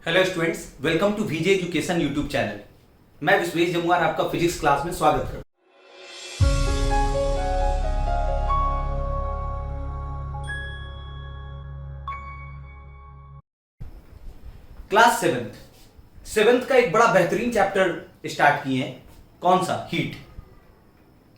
Hello students, welcome to VJ education YouTube channel. मैं विश्वेश जमुआर आपका physics class में स्वागत करता हूं। क्लास सेवेंथ का एक बड़ा बेहतरीन चैप्टर स्टार्ट किए हैं। कौन सा? हीट।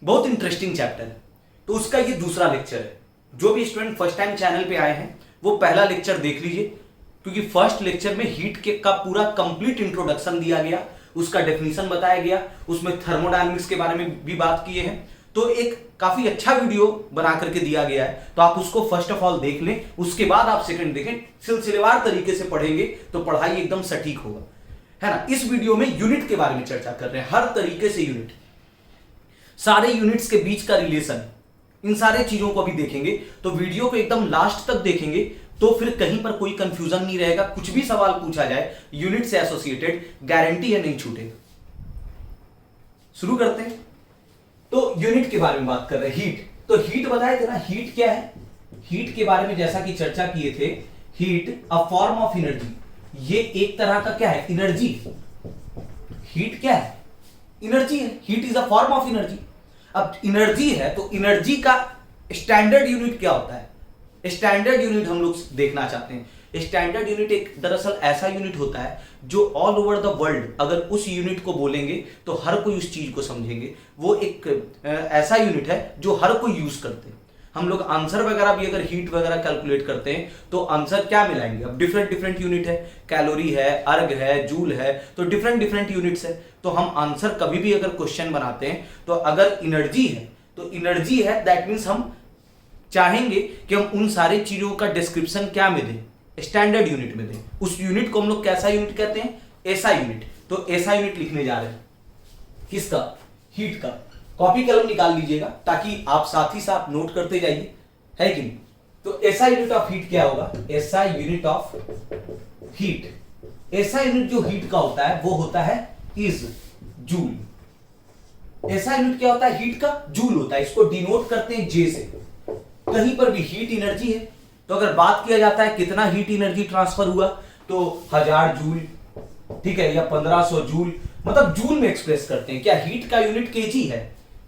बहुत इंटरेस्टिंग चैप्टर है। तो उसका ये दूसरा लेक्चर है। जो भी स्टूडेंट फर्स्ट टाइम चैनल पे आए हैं वो पहला लेक्चर देख लीजिए, क्योंकि फर्स्ट लेक्चर में हीट के का पूरा कंप्लीट इंट्रोडक्शन दिया गया, उसका डेफिनेशन बताया गया, उसमें थर्मोडायनेमिक्स के बारे में भी बात किए हैं। तो एक काफी अच्छा वीडियो बना करके दिया गया है, तो आप उसको फर्स्ट ऑफ ऑल देख लें, उसके बाद आप सेकंड देखें। सिलसिलेवार तरीके से पढ़ेंगे तो पढ़ाई एकदम सटीक होगा, है ना। इस वीडियो में यूनिट के बारे में चर्चा कर रहे हैं, हर तरीके से यूनिट, सारे यूनिट्स के बीच का रिलेशन, इन सारे चीजों को भी देखेंगे। तो वीडियो को एकदम लास्ट तक देखेंगे तो फिर कहीं पर कोई कंफ्यूजन नहीं रहेगा। कुछ भी सवाल पूछा जाए यूनिट से एसोसिएटेड, गारंटी है नहीं छूटेगा। शुरू करते हैं। तो यूनिट के बारे में बात कर रहे हैं, हीट। तो हीट बताए थे ना, हीट क्या है। हीट के बारे में जैसा कि चर्चा किए थे, heat a form of energy, ये एक तरह का क्या है? एनर्जी। हीट क्या है? एनर्जी है। Heat is a form of energy. अब एनर्जी है तो एनर्जी का स्टैंडर्ड यूनिट क्या होता है? स्टैंडर्ड यूनिट हम लोग देखना चाहते हैं। स्टैंडर्ड यूनिट एक दरअसल ऐसा यूनिट होता है जो ऑल ओवर द वर्ल्ड अगर उस यूनिट को बोलेंगे तो हर कोई उस चीज को समझेंगे। वो एक ऐसा यूनिट है जो हर कोई यूज करते हैं। हम लोग आंसर वगैरह भी अगर हीट वगैरह कैलकुलेट करते हैं तो आंसर क्या मिलाएंगे? अब डिफरेंट डिफरेंट यूनिट है, कैलोरी है, अर्ग है, जूल है, तो डिफरेंट डिफरेंट यूनिट्स है। तो हम आंसर कभी भी अगर क्वेश्चन बनाते हैं तो अगर एनर्जी है तो एनर्जी है, दैट मीन्स हम चाहेंगे कि हम उन सारी चीजों का डिस्क्रिप्शन क्या में दें? स्टैंडर्ड यूनिट में दें। उस यूनिट को हम लोग कैसा यूनिट कहते हैं? ऐसा यूनिट। तो ऐसा यूनिट लिखने जा रहे हैं। किसका? हीट का। कॉपी कलम निकाल लीजिएगा ताकि आप साथ ही साथ नोट करते जाइए, है कि नहीं। तो ऐसा यूनिट ऑफ हीट क्या होगा? ऐसा यूनिट ऑफ हीट, ऐसा यूनिट जो हीट का होता है वो होता है इज जूल। ऐसा यूनिट क्या होता है? हीट का जूल होता है। इसको डिनोट करते हैं जे से। कहीं पर भी हीट एनर्जी है तो अगर बात किया जाता है कितना हीट एनर्जी ट्रांसफर हुआ तो 1000 जूल, ठीक है, या 1500 जूल, मतलब जूल में एक्सप्रेस करते हैं। क्या हीट का यूनिट केजी है?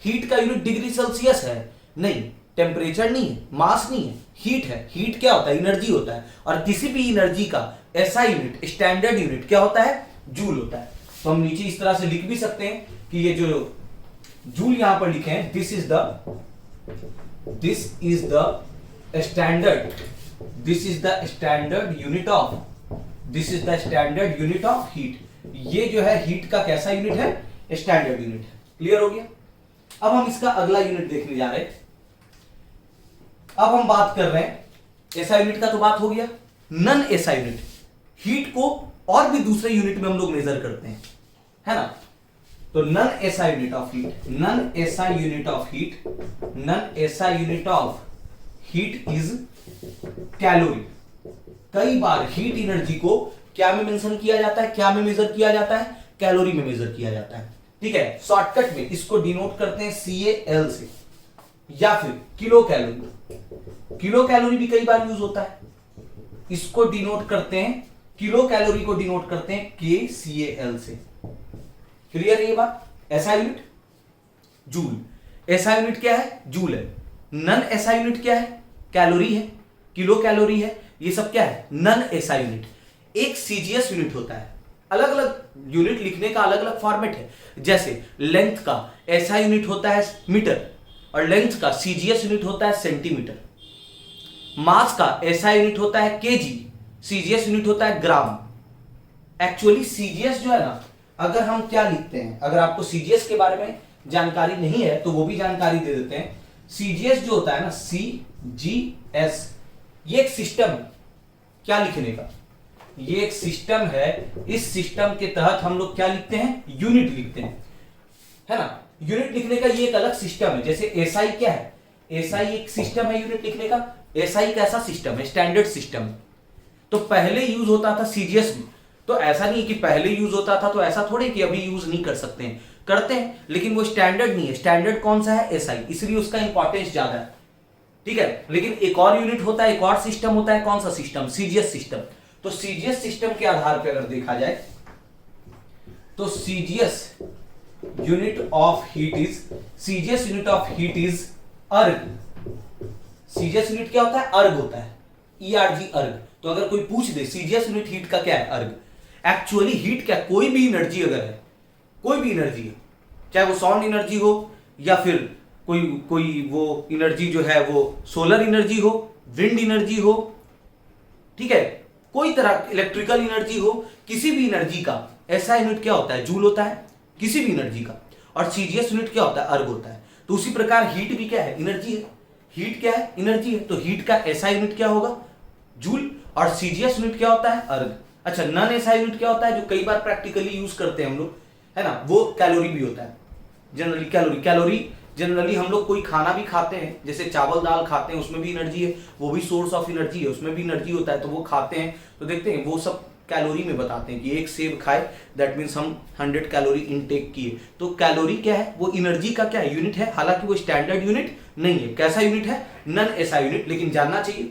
हीट का यूनिट डिग्री सेल्सियस है? नहीं। टेम्परेचर नहीं है, मास नहीं है, हीट है। हीट क्या होता है? एनर्जी होता है। और किसी भी एनर्जी का ऐसा यूनिट, स्टैंडर्ड यूनिट क्या होता है? जूल होता है। तो हम नीचे इस तरह से लिख भी सकते हैं कि ये जो जूल यहां पर लिखे हैं, this is the standard unit of heat. ये जो है हीट का कैसा यूनिट है? स्टैंडर्ड यूनिट है। क्लियर हो गया। अब हम इसका अगला यूनिट देखने जा रहे हैं। अब हम बात कर रहे हैं ऐसा यूनिट का, तो बात हो गया। नन ऐसा यूनिट, हीट को और भी दूसरे यूनिट में हम लोग मेजर करते हैं, है ना। तो नन ऐसा unit of heat is calorie. कई बार हीट एनर्जी को क्या में मेंशन किया जाता है? क्या में मेजर किया जाता है? कैलोरी में मेजर किया जाता है, ठीक है। शॉर्टकट में इसको डिनोट करते हैं CAL से, या फिर किलो कैलोरी। किलो कैलोरी भी कई बार यूज होता है। इसको डिनोट करते हैं, किलो कैलोरी को डिनोट करते हैं KCAL से। क्लियर है ये बात? ऐसा यूनिट जूल। ऐसा यूनिट क्या है? जूल है। नन ऐसा यूनिट क्या है? कैलोरी है, किलो कैलोरी है, ये सब क्या है? नन ऐसा यूनिट। एक सीजीएस यूनिट होता है। अलग अलग यूनिट लिखने का अलग अलग फॉर्मेट है। जैसे लेंथ का ऐसा यूनिट होता है मीटर, और लेंथ का सीजीएस यूनिट होता है सेंटीमीटर। मास का ऐसा यूनिट होता है केजी, सीजीएस यूनिट होता है ग्राम। एक्चुअली सीजीएस जो है ना, अगर हम क्या लिखते हैं, अगर आपको सीजीएस के बारे में जानकारी नहीं है तो वो भी जानकारी दे देते हैं। सीजीएस जो होता है ना, CGS, ये एक सिस्टम है। क्या लिखने का? ये एक सिस्टम है। इस सिस्टम के तहत हम लोग क्या लिखते हैं? यूनिट लिखते हैं, है ना। यूनिट लिखने का ये एक अलग सिस्टम है। जैसे एसआई क्या है? एसआई एक सिस्टम है यूनिट लिखने का। एसआई कैसा सिस्टम है? Standard system. तो पहले यूज होता था सीजीएस में, तो ऐसा नहीं कि पहले यूज होता था तो ऐसा थोड़े कि अभी यूज नहीं कर सकते हैं, करते हैं, लेकिन वो स्टैंडर्ड नहीं है। स्टैंडर्ड कौन सा है? एसआई, इसलिए उसका इंपॉर्टेंस ज्यादा है, ठीक है। लेकिन एक और यूनिट होता है, एक और सिस्टम होता है। कौन सा सिस्टम? CGS system. तो सीजीएस सिस्टम के आधार पर अगर देखा जाए तो CGS unit of heat is अर्ग। सीजीएस यूनिट क्या होता है? अर्ग होता है, ERG अर्ग। तो अगर कोई पूछ दे सीजीएस यूनिट हीट का क्या है? अर्ग। एक्चुअली हीट क्या, कोई भी एनर्जी अगर है, कोई भी एनर्जी है, चाहे वो साउंड एनर्जी हो या फिर कोई वो एनर्जी जो है वो सोलर एनर्जी हो, विंड एनर्जी हो, ठीक है, कोई तरह इलेक्ट्रिकल एनर्जी हो, किसी भी एनर्जी का ऐसा यूनिट क्या होता है? जूल होता है, किसी भी एनर्जी का। और सीजीएस यूनिट क्या होता है? अर्ग होता है। तो उसी प्रकार हीट भी क्या है? एनर्जी है। हीट क्या है? एनर्जी है। तो हीट का ऐसा यूनिट क्या होगा? जूल। और सीजीएस यूनिट क्या होता है? अर्ग। अच्छा, नन ऐसा यूनिट क्या होता है जो कई बार प्रैक्टिकली यूज करते हैं हम लोग, है ना, वो कैलोरी भी होता है। जनरली कैलोरी जनरली हम लोग कोई खाना भी खाते हैं, जैसे चावल दाल खाते हैं, उसमें भी एनर्जी है, वो भी सोर्स ऑफ एनर्जी है, उसमें भी एनर्जी होता है। तो वो खाते हैं तो देखते हैं वो सब कैलोरी में बताते हैं कि एक सेब खाए दैट मीन्स हम 100 कैलोरी इनटेक किए। तो कैलोरी क्या है? वो एनर्जी का क्या है? यूनिट है। हालांकि वो स्टैंडर्ड यूनिट नहीं है। कैसा यूनिट है? नन ऐसा यूनिट। लेकिन जानना चाहिए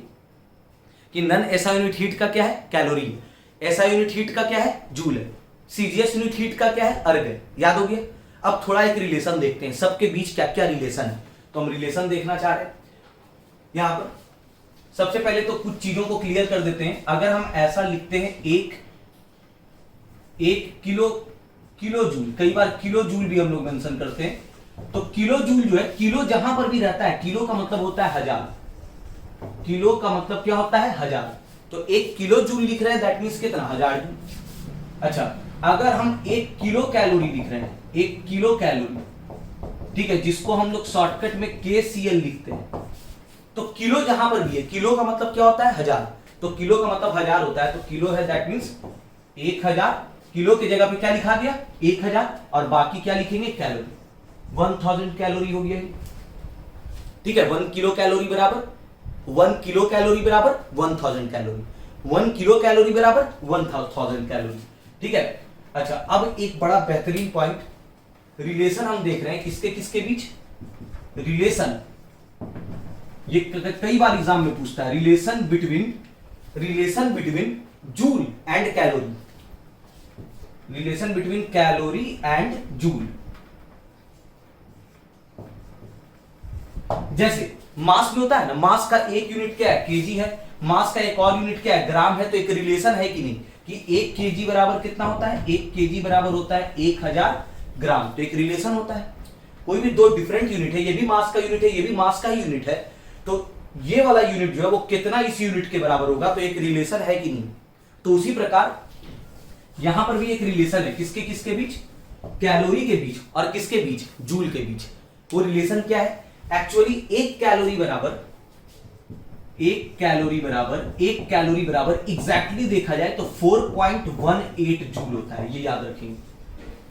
कि नन ऐसा यूनिट हीट का क्या है? कैलोरी है। ऐसा यूनिट हीट का क्या है? जूल है। सीजीएस यूनिट हीट का क्या है? अर्ग है। याद हो गया? अब थोड़ा एक रिलेशन देखते हैं, सबके बीच क्या क्या रिलेशन है। तो हम रिलेशन देखना चाह रहे हैं यहां पर। सबसे पहले तो कुछ चीजों को क्लियर कर देते हैं। अगर हम ऐसा लिखते हैं एक किलो जूल, कई बार किलो जूल भी हम लोग मेंशन करते हैं। तो किलो जूल जो है, किलो जहां पर भी रहता है, किलो का मतलब होता है 1000। किलो का मतलब क्या होता है? 1000। तो 1 किलो जूल लिख रहे हैं दैट मींस कितना? 1000 जूल। अच्छा, अगर हम 1 किलो कैलोरी लिख रहे हैं, 1 किलो कैलोरी, ठीक है, जिसको हम लोग शॉर्टकट में KCl लिखते हैं। तो किलो जहां पर भी है, किलो का मतलब क्या होता है? 1000। तो किलो का मतलब 1000 होता है। तो किलो है दैट मींस 1000। किलो की जगह पे क्या लिखा गया? 1000। और बाकी क्या लिखेंगे? कैलोरी। 1000 कैलोरी हो गया। ठीक है, 1 किलो कैलोरी बराबर 1 किलो कैलोरी बराबर 1000 कैलोरी। 1 किलो कैलोरी बराबर 1000 कैलोरी। ठीक है। अच्छा, अब एक बड़ा बेहतरीन पॉइंट, रिलेशन हम देख रहे हैं किसके किसके बीच? रिलेशन, ये कई बार एग्जाम में पूछता है, relation between joule and calorie. Relation between calorie and joule. जैसे मास में होता है ना, मास का एक यूनिट क्या है? केजी है। मास का एक और यूनिट क्या है? ग्राम है। तो एक रिलेशन है कि नहीं कि 1 केजी बराबर कितना होता है? 1 केजी बराबर होता है 1000 ग्राम। तो एक रिलेशन होता है। कोई भी दो डिफरेंट यूनिट है, ये भी मास का यूनिट है, ये भी मास का ही यूनिट है, तो ये वाला यूनिट जो है वो कितना इस यूनिट के बराबर होगा? तो एक रिलेशन है कि नहीं। तो उसी प्रकार यहां पर भी एक रिलेशन है, किसके किसके बीच? कैलोरी के बीच। और किसके बीच? जूल के बीच। वो रिलेशन क्या है? एक्चुअली 1 कैलोरी बराबर एग्जैक्टली देखा जाए तो 4.18 जूल होता है। ये याद रखेंगे।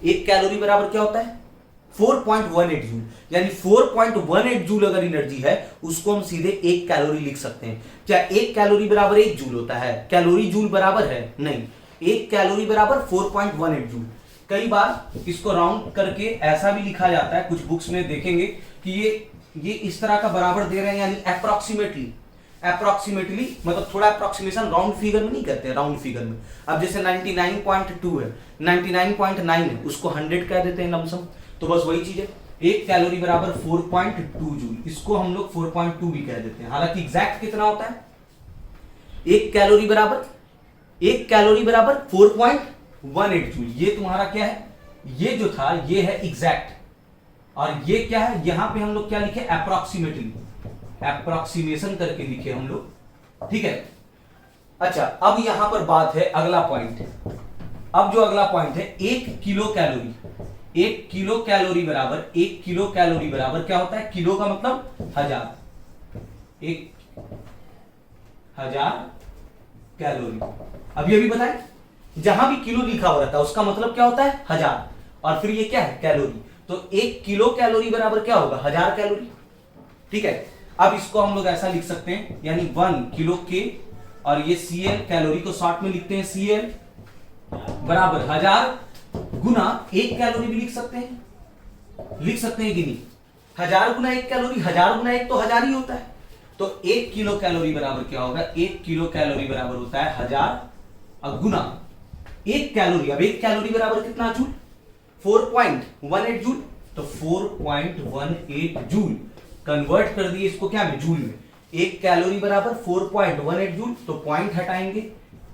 1 कैलोरी बराबर क्या होता है? 4.18 जूल। यानी 4.18 जूल अगर एनर्जी है, उसको हम सीधे 1 कैलोरी लिख सकते हैं। क्या 1 कैलोरी बराबर 1 जूल होता है? कैलोरी जूल बराबर है? नहीं। 1 कैलोरी बराबर 4.18 जूल। कई बार इसको राउंड करके ऐसा भी लिखा जाता है, कुछ बुक्स में देखेंगे कि ये इस तरह का बराबर दे रहे हैं, यानी अप्रोक्सीमेटली मतलब थोड़ा अप्रोक्सीमेशन राउंड फिगर में नहीं करते हैं, राउंड फिगर में। अब जैसे 99.2 है, 99.9 है, उसको 100 कह देते हैं लमसम। तो बस वही चीज है। 1 कैलोरी बराबर 4.2 जूल, इसको हम लोग 4.2 भी कह देते हैं। हालांकि एग्जैक्ट कितना होता है? 1 कैलोरी बराबर 4.18 जूल। ये तुम्हारा क्या है? ये जो था ये है एग्जैक्ट। और ये क्या है? यहां पे हम लोग क्या लिखे? अप्रोक्सीमेटली, अप्रोक्सीमेशन करके लिखे हम लोग। ठीक है। अच्छा, अब यहां पर बात है अगला पॉइंट। अब जो अगला पॉइंट है 1 किलो कैलोरी। 1 किलो कैलोरी बराबर क्या होता है? किलो का मतलब 1000। 1000 कैलोरी। अब ये भी बताएं, जहां भी किलो लिखा हुआ रहता है उसका मतलब क्या होता है? 1000। और फिर ये क्या है? कैलोरी। तो 1 किलो कैलोरी बराबर क्या होगा? 1000 कैलोरी। ठीक है। अब इसको हम लोग ऐसा लिख सकते हैं, यानी 1 किलो के और ये Cl, कैलोरी को शॉर्ट में लिखते हैं Cl बराबर 1000 गुना 1 कैलोरी भी लिख सकते हैं कि नहीं? 1000 गुना 1 कैलोरी, 1000 गुना 1 तो 1000 ही होता है। तो 1 किलो कैलोरी बराबर क्या होगा? 1 किलो कैलोरी बराबर होता है 1000 और गुना 1 कैलोरी। अब 1 कैलोरी बराबर कितना जूल? 4.18 जूल। तो 4.18 जूल कन्वर्ट कर दिए इसको क्या में? जूल में। 1 कैलोरी बराबर 4.18 जूल, तो पॉइंट हटाएंगे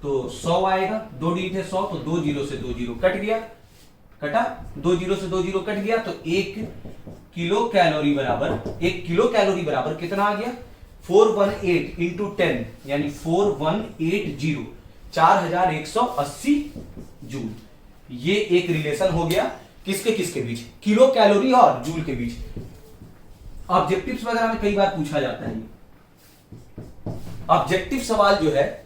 तो 100 आएगा। 2 × 100 तो 2 जीरो से 2 जीरो कट गया, कटा 2 जीरो से 2 जीरो कट गया। तो 1 किलो कैलोरी बराबर कितना आ गया? 418 इंटू 10 यानी 4180, 4180 जूल। ये एक रिलेशन हो गया किसके किसके बीच? किलो कैलोरी और जूल के बीच। ऑब्जेक्टिव्स वगैरह में कई बार पूछा जाता है। ऑब्जेक्टिव सवाल जो है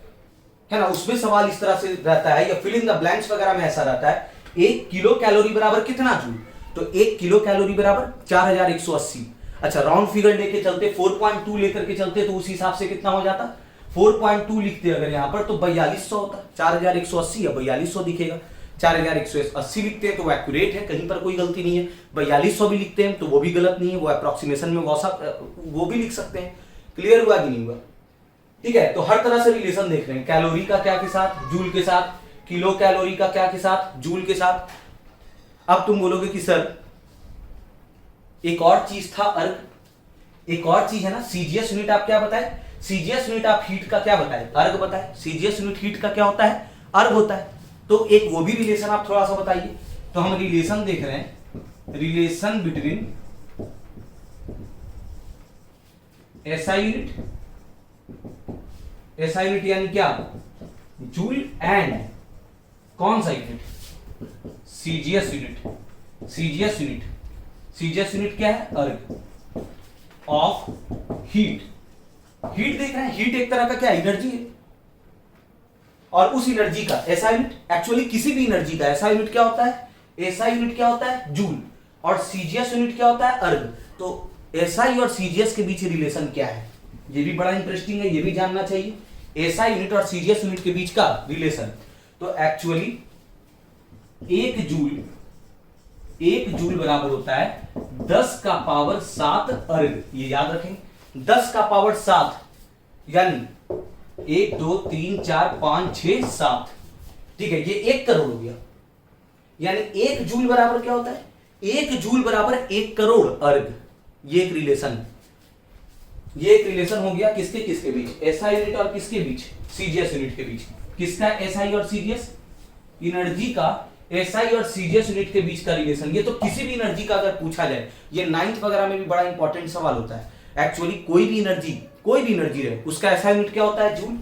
ना, उसमें सवाल इस तरह से रहता है, या फिल इन द ब्लैंक्स वगैरह में ऐसा रहता है, 1 किलो कैलोरी बराबर कितना जूल? तो 1 किलो कैलोरी बराबर 4180। अच्छा, राउंड फिगर लेके चलते, 4.2 लेकर के चलते तो उस हिसाब से कितना हो जाता? 4.2 लिखते अगर यहां पर तो 4200 होता। 4180 या 4200 दिखेगा। 4180 लिखते हैं तो वो एक्यूरेट है, कहीं पर कोई गलती नहीं है। 4200 भी लिखते हैं तो वो भी गलत नहीं है, वो अप्रोक्सीमेशन में वो भी लिख सकते हैं। क्लियर हुआ कि नहीं हुआ? ठीक है, तो हर तरह से रिलेशन देख रहे हैं। कैलोरी का क्या के साथ? जूल के साथ। किलो कैलोरी का क्या के साथ? जूल के साथ। अब तुम बोलोगे कि सर एक और चीज था अर्ग, एक और चीज है ना सीजीएस यूनिट, आप क्या बताए? सीजीएस यूनिट आप हीट का क्या बताए? अर्ग बताए। सीजीएस यूनिट हीट का क्या होता है? अर्ग होता है। तो एक वो भी रिलेशन आप थोड़ा सा बताइए। तो हम रिलेशन देख रहे हैं, relation between SI unit, SI unit यानी क्या? जूल, एंड कौन सा unit? CGS unit. CGS unit, CGS unit क्या है? अर्ग ऑफ हीट। हीट देख रहे हैं, हीट एक तरह का क्या? एनर्जी है। और उस एनर्जी का एसआई यूनिट, एक्चुअली किसी भी एनर्जी का एसआई यूनिट क्या होता है? एसआई यूनिट क्या होता है? जूल। और सीजीएस यूनिट क्या होता है? अर्ग। तो एसआई और सीजीएस के बीच रिलेशन क्या है? ये भी बड़ा इंटरेस्टिंग है, ये भी जानना चाहिए। एसआई यूनिट और सीजीएस यूनिट के बीच का रिलेशन, तो एक्चुअली 1 जूल बराबर होता है 10 का पावर 7 अर्ग। ये याद रखें, 10 का पावर 7 यानी 1 2 3 4 5 6 7। ठीक है, ये 1 करोड़ हो गया। यानी 1 जूल बराबर क्या होता है? 1 जूल बराबर 1 करोड़ अर्ग। ये एक रिलेशन, ये एक रिलेशन हो गया किसके किसके बीच? एसआई यूनिट और किसके बीच? सीजीएस यूनिट के बीच। किसका? एसआई और सीजीएस, एनर्जी का एसआई और सीजीएस यूनिट के बीच का रिलेशन। ये तो किसी भी एनर्जी का अगर पूछा जाए, ये 9th वगैरह में भी बड़ा इंपॉर्टेंट सवाल होता है। एक्चुअली कोई भी एनर्जी रहे, उसका एसआई यूनिट क्या होता है? जूल।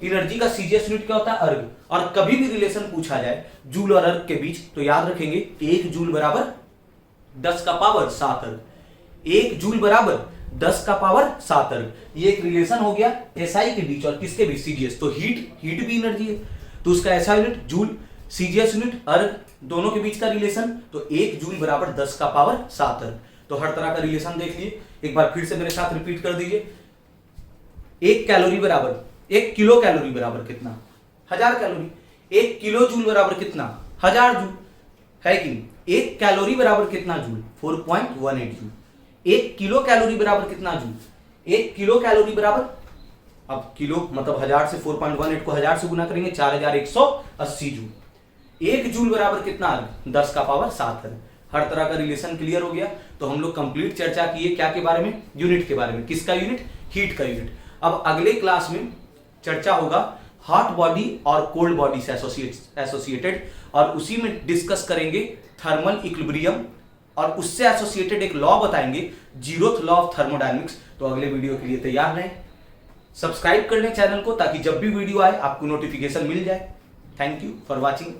एनर्जी का सीजीएस यूनिट क्या होता है? अर्ग। और कभी भी रिलेशन पूछा जाए जूल और अर्ग के बीच, तो याद रखेंगे 1 जूल बराबर 10 का पावर 7 अर्ग। 1 जूल बराबर 10 का पावर 7 अर्ग। ये एक रिलेशन हो गया एसआई के बीच और किसके बीच? सीजीएस। तो हीट भी एनर्जी है, तो उसका SI unit joule, CGS unit अर्ग, दोनों के बीच का रिलेशन, तो 1 जूल बराबर 10 का पावर 7 अर्ग। तो हर तरह का रिलेशन देख लिए। एक बार फिर से मेरे साथ रिपीट कर दीजिए। 1 किलो कैलोरी बराबर कितना? 1000 कैलोरी। 1 किलो जूल बराबर कितना? 1000 जूल, है कि नहीं? 1 कैलोरी बराबर कितना जूल? 4.18 जूल। 1 किलो कैलोरी बराबर कितना जूल? 1 किलो कैलोरी बराबर, अब किलो मतलब 1000 से 4.18 को 1000 से गुना करेंगे, 4180 जूल। 1 जूल बराबर कितना अर्ग? 10 का पावर 7 अर्ग। हर तरह का रिलेशन क्लियर हो गया। तो हम लोग कंप्लीट चर्चा किए क्या के बारे में? यूनिट के बारे में। किसका यूनिट? हीट का यूनिट। अब अगले क्लास में चर्चा होगा हॉट बॉडी और कोल्ड बॉडी से एसोसिएटेड, और उसी में डिस्कस करेंगे थर्मल इक्विलिब्रियम, और उससे एसोसिएटेड एक लॉ बताएंगे, जीरोथ लॉ ऑफ थर्मोडायनेमिक्स। तो अगले वीडियो के लिए तैयार रहें, सब्सक्राइब कर लें चैनल को, ताकि जब भी वीडियो आए आपको नोटिफिकेशन मिल जाए। Thank you for watching.